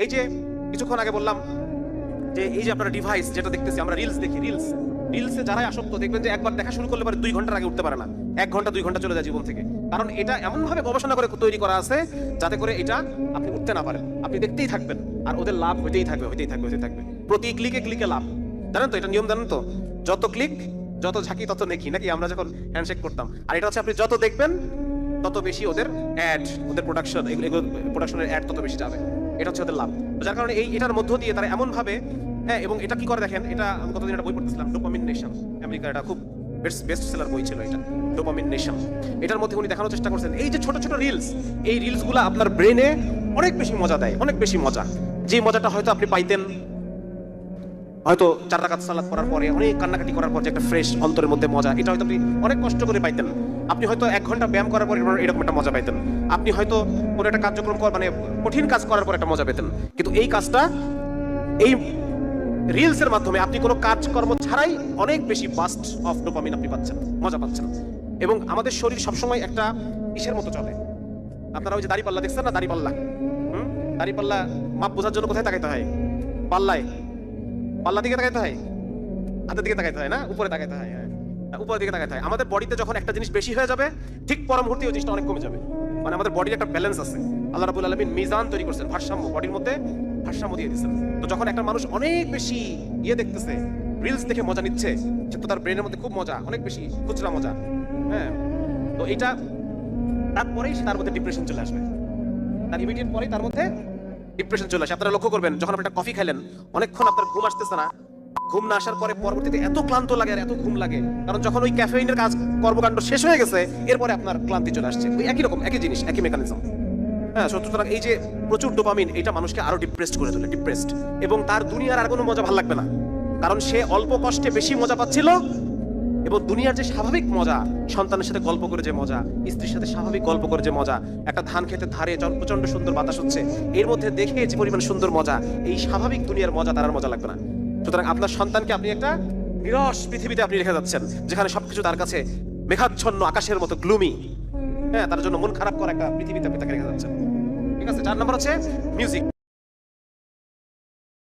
এই যে কিছুক্ষণ আগে বললাম যে এই যে আপনারা ডিভাইস যেটা দেখতেছি, আমরা রিলস দেখি, রিলসে যারাই আসক্ত দেখবেন যে একবার দেখা শুরু করলে পরে 2 ঘন্টার আগে উঠতে পারে না, 1 ঘন্টা 2 ঘন্টা চলে যায় জীবন থেকে। কারণ এটা এমন ভাবে গবেষণা করে তৈরি করা আছে যাতে করে এটা আপনি উঠতে না পারেন, আপনি দেখতেই থাকবেন আর ওদের লাভ হইতেই থাকবে। প্রতি ক্লিকে ক্লিকে লাভ, জানেন তো এটা নিয়ম, জানেন তো? যত ক্লিক যত ঝাঁকি তত নেকি, নাকি আমরা যখন হ্যান্ডশেক করতাম। আর এটা হচ্ছে আপনি যত দেখবেন তত বেশি ওদের অ্যাড, ওদের প্রোডাকশন, এগুলো প্রোডাকশনের অ্যাড তত বেশি যাবে। এটা হচ্ছে ওদের লাভ। যার কারণে এটার মধ্য দিয়ে তারা এমন ভাবে, হ্যাঁ, এবং এটা কি করে দেখেন, এটা আমি গতদিন একটা বই পড়তেছিলাম, ডোপামিন নেশন, আমেরিকার এটা খুব বেস্ট সেলার বই ছিল এটা, ডোপামিন নেশন। এটার মধ্যে উনি দেখানোর চেষ্টা করছেন এই যে ছোট ছোট রিলস, এই রিলসগুলো আপনার ব্রেনে অনেক বেশি মজা দেয়, অনেক বেশি মজা। যে মজাটা হয়তো আপনি পাইতেন হয়তো 4 রাকাত সালাত পড়ার পরে, অনেক কান্নাকাটি করার পর যে একটা ফ্রেশ অন্তরের মধ্যে মজা, এটা হয়তো আপনি অনেক কষ্ট করে পাইতেন। আপনি হয়তো 1 ঘন্টা ব্যায়াম করার পর এরকম একটা মজা পাইতেন। আপনি হয়তো কোনো একটা কার্যক্রম মানে কঠিন কাজ করার পর একটা মজা পেতেন। কিন্তু এই কাজটা, এই রিলসের মাধ্যমে আপনি কোনো কাজকর্ম ছাড়াই অনেক বেশি বাস্ট অফ ডোপামিন আপনি পাচ্ছেন, মজা পাচ্ছেন। এবং আমাদের শরীর সবসময় একটা ইসের মতো চলে। আপনারা ওই যে দাড়িপাল্লা দেখছেন না, দাড়িপাল্লা মাপ বোঝার জন্য কোথায় তাকাইতে হয়? পাল্লা দিকে তাকাইতে হয়, হাতের দিকে তাকাইতে হয় না, উপরে তাকাইতে হয়, উপরের দিকে তাকাইতে হয়। আমাদের বডিতে যখন একটা জিনিস বেশি হয়ে যাবে, ঠিক পর মুহূর্তে ওই জিনিসটা অনেক কমে যাবে। মানে আমাদের বডির একটা ব্যালেন্স আছে, আল্লাহ রাব্বুল আলামিন মিজান তৈরি করছেন, ভারসাম্য, বডির মধ্যে ভারসাম্য দিয়ে দিয়েছেন। তো যখন একটা মানুষ অনেক বেশি দেখতেছে, রিলস দেখে মজা নিচ্ছে, সে তো তার ব্রেনের মধ্যে খুব মজা, অনেক বেশি খুচরা মজা, হ্যাঁ। তো এটা তারপরেই তার মধ্যে ডিপ্রেশন চলে আসবে, তার ইমিডিয়েট পরেই তার মধ্যে ডিপ্রেশন চলে আসে। আপনারা লক্ষ্য করবেন, যখন আপনি একটা কফি খাইলেন, অনেকক্ষণ আপনার ঘুম আসতেছে না, ঘুম না আসার পরে পরবর্তীতে এত ক্লান্ত লাগে আর এত ঘুম লাগে, কারণ যখন ওই ক্যাফেইনের কাজ কর্মকাণ্ড শেষ হয়ে গেছে, এরপরে আপনার ক্লান্তি চলে আসছে। ওই একই রকম, একই জিনিস, একই মেকানিজম। হ্যাঁ, সুতরাং এই যে প্রচুর ডোপামিন, এটা মানুষকে আরো ডিপ্রেসড করে তোলে, ডিপ্রেসড। এবং তার দুনিয়ার আর কোনো মজা ভালো লাগবে না, কারণ সে অল্প কষ্টে বেশি মজা পাচ্ছিল। এবং দুনিয়ার যে স্বাভাবিক মজা, সন্তানের সাথে গল্প করে যে মজা, স্ত্রীর সাথে স্বাভাবিক গল্প করে যে মজা, একটা ধান খেতে ধারে প্রচন্ড সুন্দর বাতাস হচ্ছে, এর মধ্যে দেখে যে পরিমাণ সুন্দর মজা, এই স্বাভাবিক দুনিয়ার মজা তার আর মজা লাগবে না। সুতরাং আপনার সন্তানকে আপনি একটা নিরস পৃথিবীতে আপনি রেখে যাচ্ছেন, যেখানে সবকিছু তার কাছে মেঘাচ্ছন্ন আকাশের মতো গ্লুমি, হ্যাঁ, তার জন্য মন খারাপ করা একটা পৃথিবীতে আপনি তাকে রেখে যাচ্ছেন। ঠিক আছে। 4 নম্বর হচ্ছে মিউজিক।